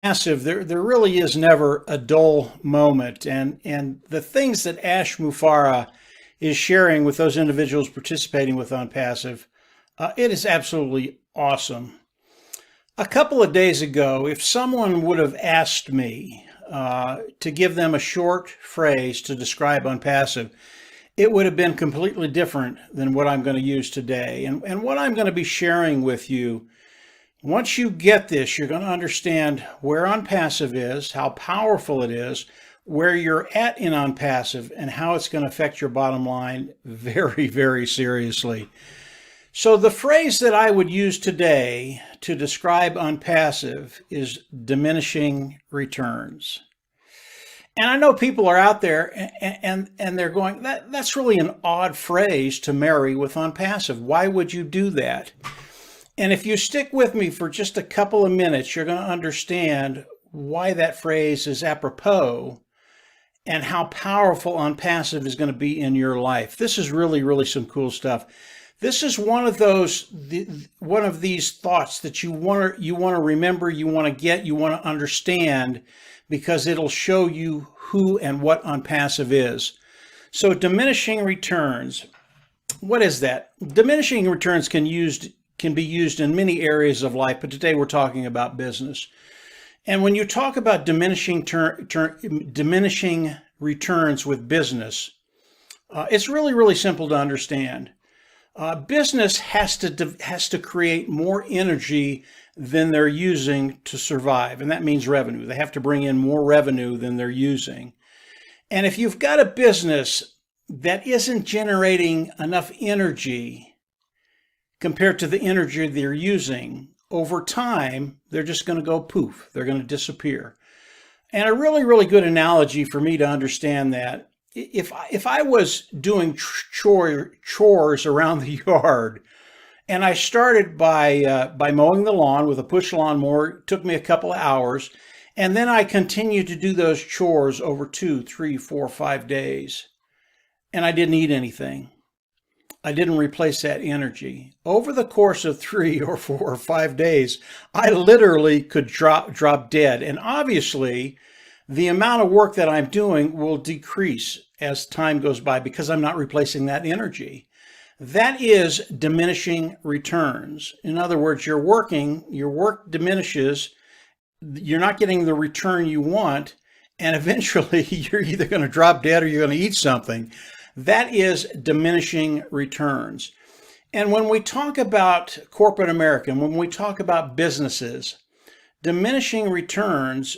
Massive. There really is never a dull moment, and the things that Ash Mufarah is sharing with those individuals participating with Onpassive, it is absolutely awesome. A couple of days ago, if someone would have asked me to give them a short phrase to describe Onpassive, it would have been completely different than what I'm going to use today. And what I'm going to be sharing with you, once you get this, you're going to understand where Onpassive is, how powerful it is, where you're at in Onpassive, and how it's going to affect your bottom line very, very seriously. So the phrase that I would use today to describe Onpassive is diminishing returns. And I know people are out there and they're going, that's really an odd phrase to marry with Onpassive. Why would you do that? And if you stick with me for just a couple of minutes, you're going to understand why that phrase is apropos and how powerful Onpassive is going to be in your life. This is really, really some cool stuff. This is one of these thoughts that you want to remember, you want to get, you want to understand, because it'll show you who and what Onpassive is. So diminishing returns, what is that? Diminishing returns can be used in many areas of life, but today we're talking about business. And when you talk about diminishing returns with business, it's really, really simple to understand. Business has to create more energy than they're using to survive, and that means revenue. They have to bring in more revenue than they're using. And if you've got a business that isn't generating enough energy compared to the energy they're using, over time, they're just going to go poof. They're going to disappear. And a really, really good analogy for me to understand that, if I was doing chores around the yard, and I started by mowing the lawn with a push lawnmower, it took me a couple of hours, and then I continued to do those chores over 2, 3, 4, 5 days, and I didn't eat anything. I didn't replace that energy. Over the course of 3 or 4 or 5 days, I literally could drop dead. And obviously, the amount of work that I'm doing will decrease as time goes by because I'm not replacing that energy. That is diminishing returns. In other words, your work diminishes, you're not getting the return you want, and eventually you're either going to drop dead or you're going to eat something. That is diminishing returns. And when we talk about corporate America, when we talk about businesses, diminishing returns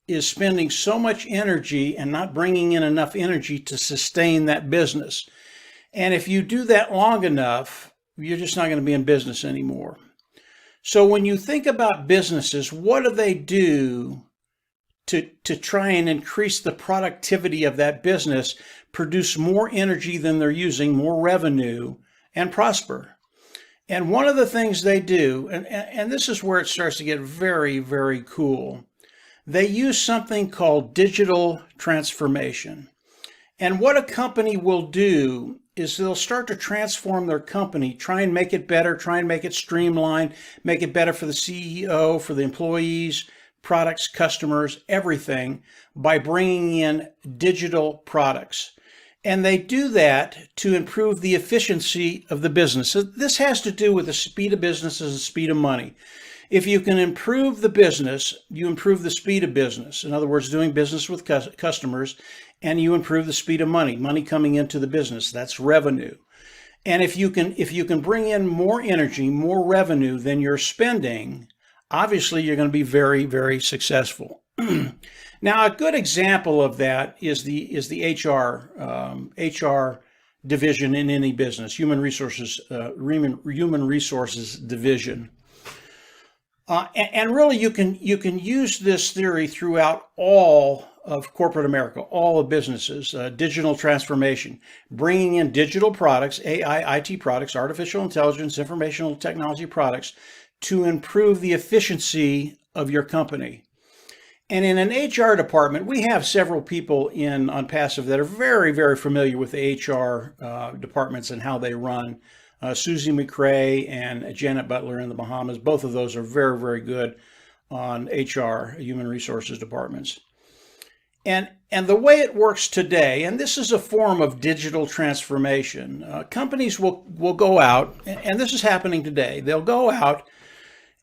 is spending so much energy and not bringing in enough energy to sustain that business. And if you do that long enough, you're just not going to be in business anymore. So when you think about businesses, what do they do to try and increase the productivity of that business, produce more energy than they're using, more revenue, and prosper? And one of the things they do, and this is where it starts to get very, very cool, they use something called digital transformation. And what a company will do is they'll start to transform their company, try and make it better, try and make it streamlined, make it better for the CEO, for the employees, products, customers, everything, by bringing in digital products. And they do that to improve the efficiency of the business. So this has to do with the speed of business and the speed of money. If you can improve the business, you improve the speed of business. In other words, doing business with customers, and you improve the speed of money coming into the business. That's revenue. And if you can bring in more energy, more revenue than you're spending, obviously you're going to be very, very successful. Now, a good example of that is the HR division in any business, human resources division. And really, you can use this theory throughout all of corporate America, all of businesses. Digital transformation, bringing in digital products, AI, IT products, artificial intelligence, informational technology products, to improve the efficiency of your company. And in an HR department, we have several people in Onpassive that are very, very familiar with the HR departments and how they run. Susie McRae and Janet Butler in the Bahamas. Both of those are very, very good on HR, human resources departments. And the way it works today, and this is a form of digital transformation, companies will go out, and this is happening today. They'll go out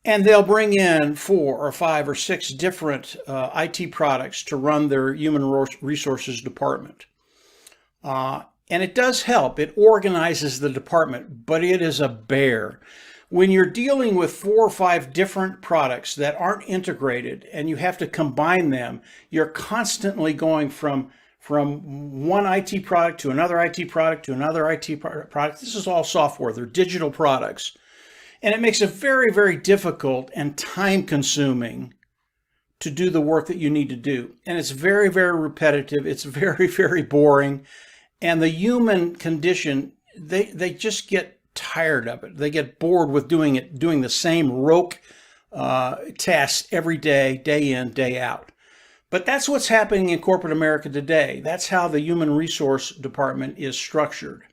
and they'll bring in 4 or 5 or 6 different IT products to run their human resources department. And it does help. It organizes the department, but it is a bear. When you're dealing with 4 or 5 different products that aren't integrated and you have to combine them, you're constantly going from one IT product to another IT product to another IT product. This is all software. They're digital products. And it makes it very, very difficult and time consuming to do the work that you need to do. And it's very, very repetitive. It's very, very boring. And the human condition, they just get tired of it. They get bored with doing the same rote tasks every day, day in, day out. But that's what's happening in corporate America today. That's how the human resource department is structured.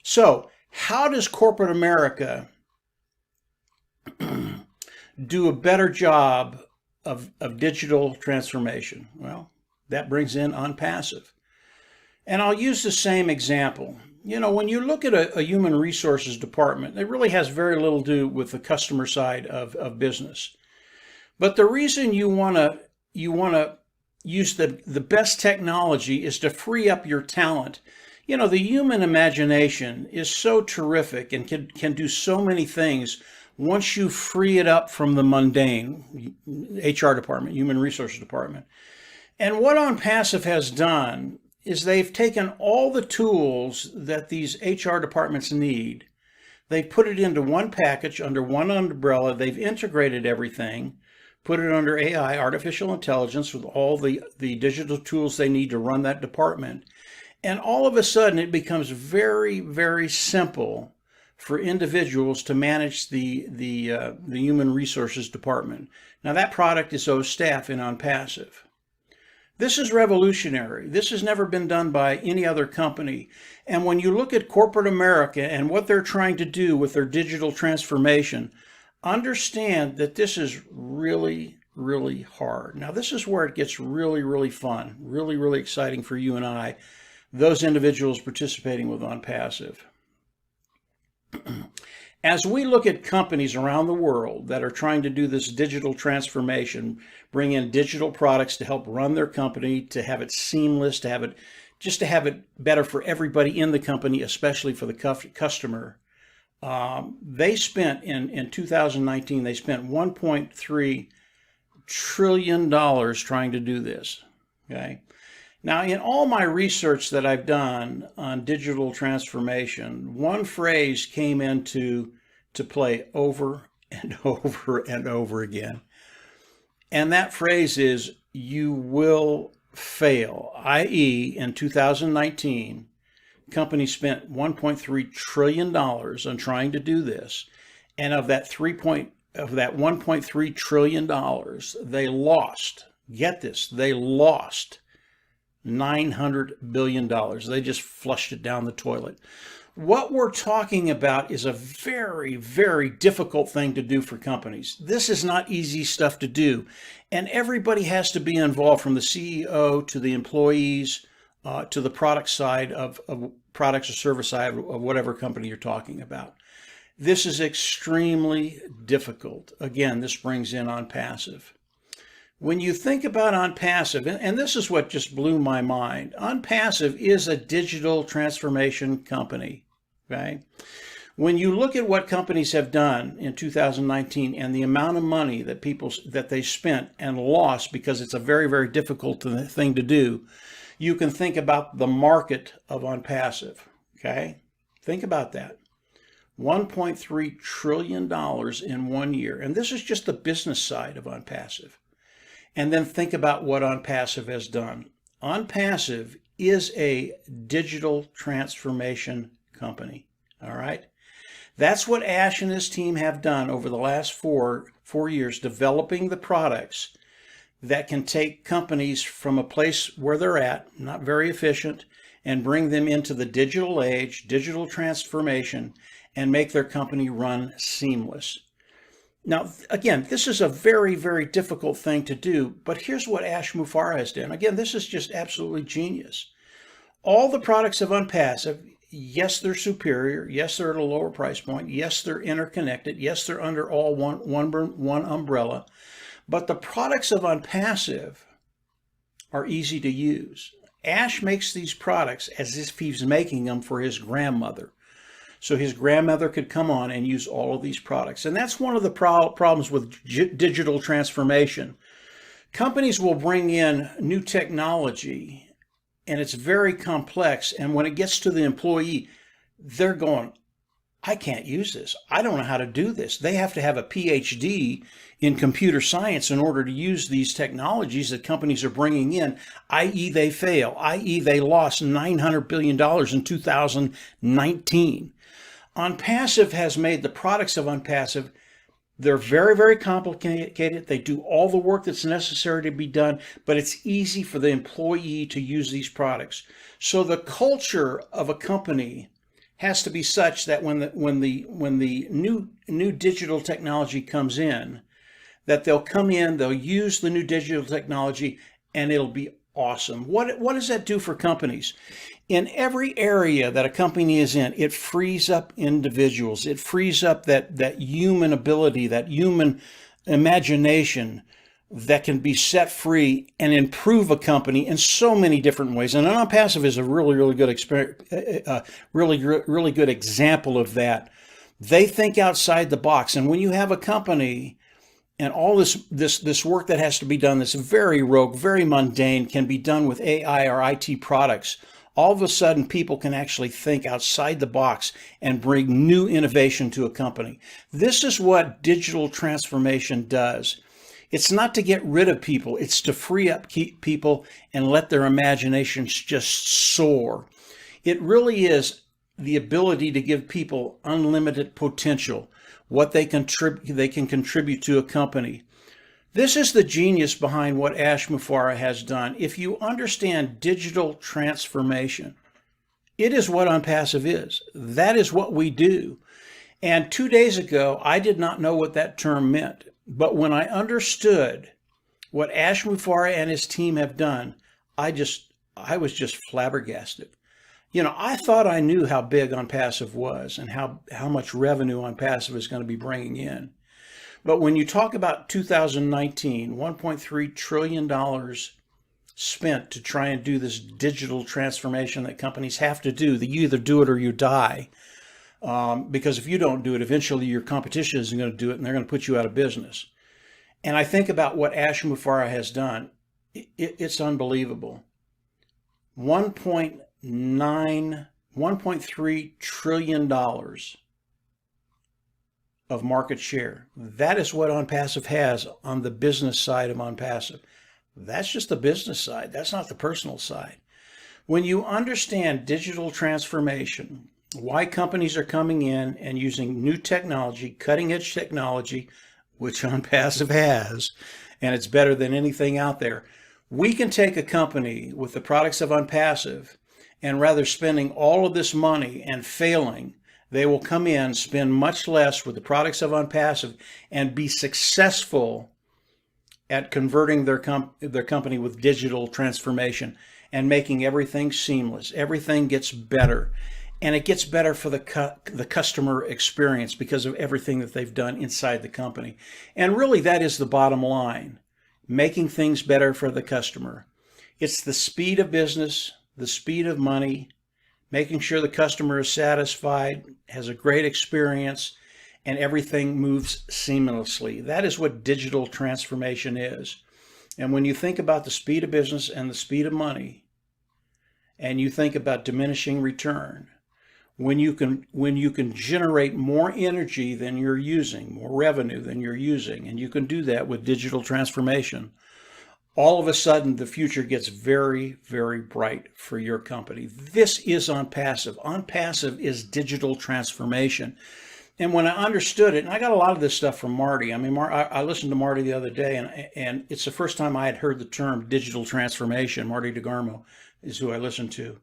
So how does corporate America do a better job of digital transformation? Well, that brings in Onpassive. And I'll use the same example. You know, when you look at a human resources department, it really has very little to do with the customer side of business. But the reason you want to use the best technology is to free up your talent. You know, the human imagination is so terrific and can do so many things once you free it up from the mundane HR department, human resources department. And what Onpassive has done is they've taken all the tools that these HR departments need. They've put it into one package under one umbrella. They've integrated everything, put it under AI, artificial intelligence, with all the digital tools they need to run that department. And all of a sudden it becomes very, very simple for individuals to manage the human resources department. Now that product is OStaff in Onpassive. This is revolutionary. This has never been done by any other company. And when you look at corporate America and what they're trying to do with their digital transformation, understand that this is really, really hard. Now, this is where it gets really, really fun, really, really exciting for you and I, those individuals participating with Onpassive. As we look at companies around the world that are trying to do this digital transformation, bring in digital products to help run their company, to have it seamless, to have it better for everybody in the company, especially for the customer, they spent in 2019, they spent $1.3 trillion trying to do this. Okay. Now, in all my research that I've done on digital transformation, one phrase came into play over and over and over again. And that phrase is, you will fail, i.e. in 2019, companies spent $1.3 trillion on trying to do this. And of that $1.3 trillion, they lost, get this, they lost $900 billion. They just flushed it down the toilet. What we're talking about is a very, very difficult thing to do for companies. This is not easy stuff to do. And everybody has to be involved, from the CEO to the employees, to the product side of products or service side of whatever company you're talking about. This is extremely difficult. Again, this brings in Onpassive. When you think about Onpassive, and this is what just blew my mind, Onpassive is a digital transformation company, okay? When you look at what companies have done in 2019 and the amount of money that they spent and lost because it's a very, very difficult thing to do, you can think about the market of Onpassive, okay? Think about that. $1.3 trillion in 1 year. And this is just the business side of Onpassive. And then think about what Onpassive has done. Onpassive is a digital transformation company, all right? That's what Ash and his team have done over the last four years, developing the products that can take companies from a place where they're at, not very efficient, and bring them into the digital age, digital transformation, and make their company run seamless. Now, again, this is a very, very difficult thing to do, but here's what Ash Mufareh has done. Again, this is just absolutely genius. All the products of Onpassive, yes, they're superior. Yes, they're at a lower price point. Yes, they're interconnected. Yes, they're under all one umbrella. But the products of Onpassive are easy to use. Ash makes these products as if he's making them for his grandmother. So his grandmother could come on and use all of these products. And that's one of the problems with digital transformation. Companies will bring in new technology and it's very complex. And when it gets to the employee, they're going, I can't use this. I don't know how to do this. They have to have a PhD in computer science in order to use these technologies that companies are bringing in, i.e. they fail, i.e. they lost $900 billion in 2019. Onpassive has made the products of Onpassive, they're very, very complicated. They do all the work that's necessary to be done, but it's easy for the employee to use these products. So the culture of a company has to be such that when the new digital technology comes in, that they'll come in, they'll use the new digital technology, and it'll be awesome. What does that do for companies? In every area that a company is in, it frees up individuals. It frees up that human ability, that human imagination that can be set free and improve a company in so many different ways. And Onpassive is a really, really good really good example of that. They think outside the box. And when you have a company and all this work that has to be done that's very rogue, very mundane, can be done with AI or IT products, all of a sudden people can actually think outside the box and bring new innovation to a company. This is what digital transformation does. It's not to get rid of people, it's to free up people and let their imaginations just soar. It really is the ability to give people unlimited potential, what they can contribute to a company. This is the genius behind what Ash Mufareh has done. If you understand digital transformation, it is what Onpassive is. That is what we do. And 2 days ago, I did not know what that term meant. But when I understood what Ash Mufareh and his team have done, I was just flabbergasted. You know, I thought I knew how big Onpassive was and how much revenue Onpassive is going to be bringing in. But when you talk about 2019, $1.3 trillion spent to try and do this digital transformation that companies have to do, that you either do it or you die. Because if you don't do it, eventually your competition isn't going to do it and they're going to put you out of business. And I think about what Ash Mufareh has done. It's unbelievable. $1.3 trillion of market share. That is what Onpassive has on the business side of Onpassive. That's just the business side. That's not the personal side. When you understand digital transformation, why companies are coming in and using new technology, cutting edge technology, which Onpassive has, and it's better than anything out there. We can take a company with the products of Onpassive and rather spending all of this money and failing, they will come in, spend much less with the products of Onpassive and be successful at converting their company with digital transformation and making everything seamless. Everything gets better. And it gets better for the customer experience because of everything that they've done inside the company. And really, that is the bottom line, making things better for the customer. It's the speed of business, the speed of money, making sure the customer is satisfied, has a great experience, and everything moves seamlessly. That is what digital transformation is. And when you think about the speed of business and the speed of money, and you think about diminishing return, when you can generate more energy than you're using, more revenue than you're using, and you can do that with digital transformation, all of a sudden the future gets very, very bright for your company. This is Onpassive. Onpassive is digital transformation. And when I understood it, and I got a lot of this stuff from Marty. I mean, I listened to Marty the other day, and it's the first time I had heard the term digital transformation. Marty DeGarmo is who I listened to.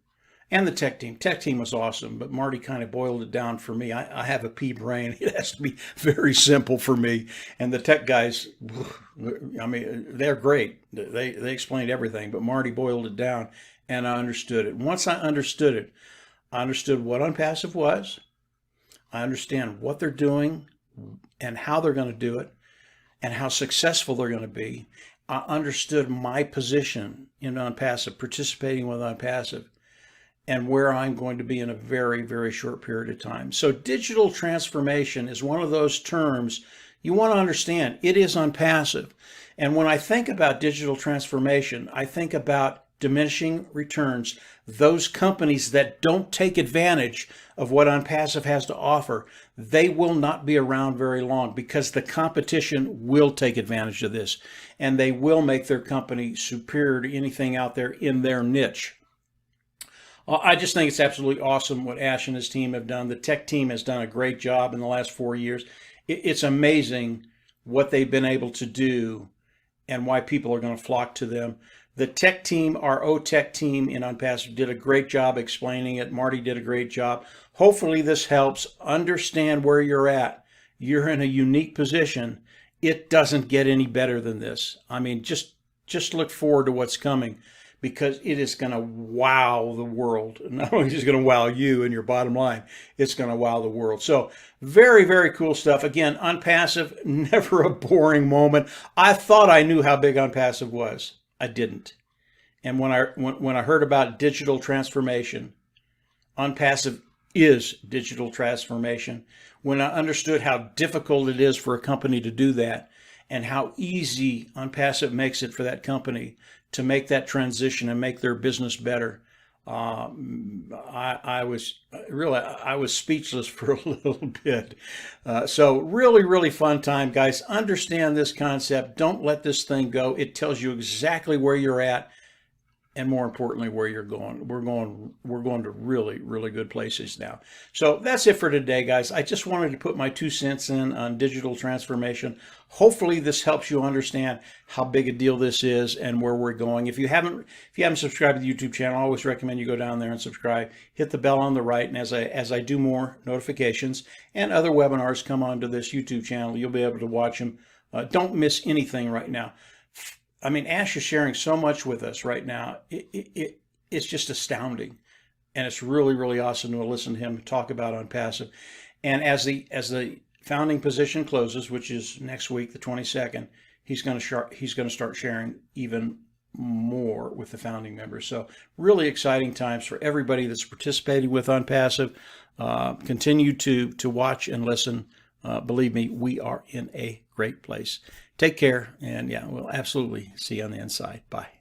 And the tech team. Tech team was awesome, but Marty kind of boiled it down for me. I have a pea brain. It has to be very simple for me. And the tech guys, I mean, they're great. They explained everything, but Marty boiled it down and I understood it. Once I understood it, I understood what Onpassive was. I understand what they're doing and how they're going to do it and how successful they're going to be. I understood my position in Onpassive, participating with Onpassive, and where I'm going to be in a very, very short period of time. So digital transformation is one of those terms you want to understand. It is Onpassive. And when I think about digital transformation, I think about diminishing returns. Those companies that don't take advantage of what Onpassive has to offer, they will not be around very long because the competition will take advantage of this and they will make their company superior to anything out there in their niche. I just think it's absolutely awesome what Ash and his team have done. The tech team has done a great job in the last 4 years. It's amazing what they've been able to do and why people are going to flock to them. The tech team, our O-Tech team in Onpassive, did a great job explaining it. Marty did a great job. Hopefully this helps understand where you're at. You're in a unique position. It doesn't get any better than this. I mean, just look forward to what's coming, because it is going to wow the world. Not only is it going to wow you and your bottom line, it's going to wow the world. So very, very cool stuff. Again, Onpassive, never a boring moment. I thought I knew how big Onpassive was. I didn't. And when I heard about digital transformation, Onpassive is digital transformation. When I understood how difficult it is for a company to do that and how easy Onpassive makes it for that company to make that transition and make their business better, I was speechless for a little bit. So really fun time, guys. Understand this concept. Don't let this thing go. It tells you exactly where you're at, and more importantly, where you're going. We're going to really good places now. So that's it for today, guys. I just wanted to put my 2 cents in on digital transformation. Hopefully this helps you understand how big a deal this is and where we're going. If you haven't subscribed to the YouTube channel, I always recommend you go down there and subscribe. Hit the bell on the right, and as I do more notifications and other webinars come onto this YouTube channel, you'll be able to watch them. Don't miss anything right now. I mean, Ash is sharing so much with us right now. It's just astounding. And it's really awesome to listen to him talk about Onpassive. And as the founding position closes, which is next week, the 22nd, he's going to start sharing even more with the founding members. So really exciting times for everybody that's participating with Onpassive. Continue to watch and listen. Believe me, we are in a great place. Take care, and yeah, we'll absolutely see you on the inside. Bye.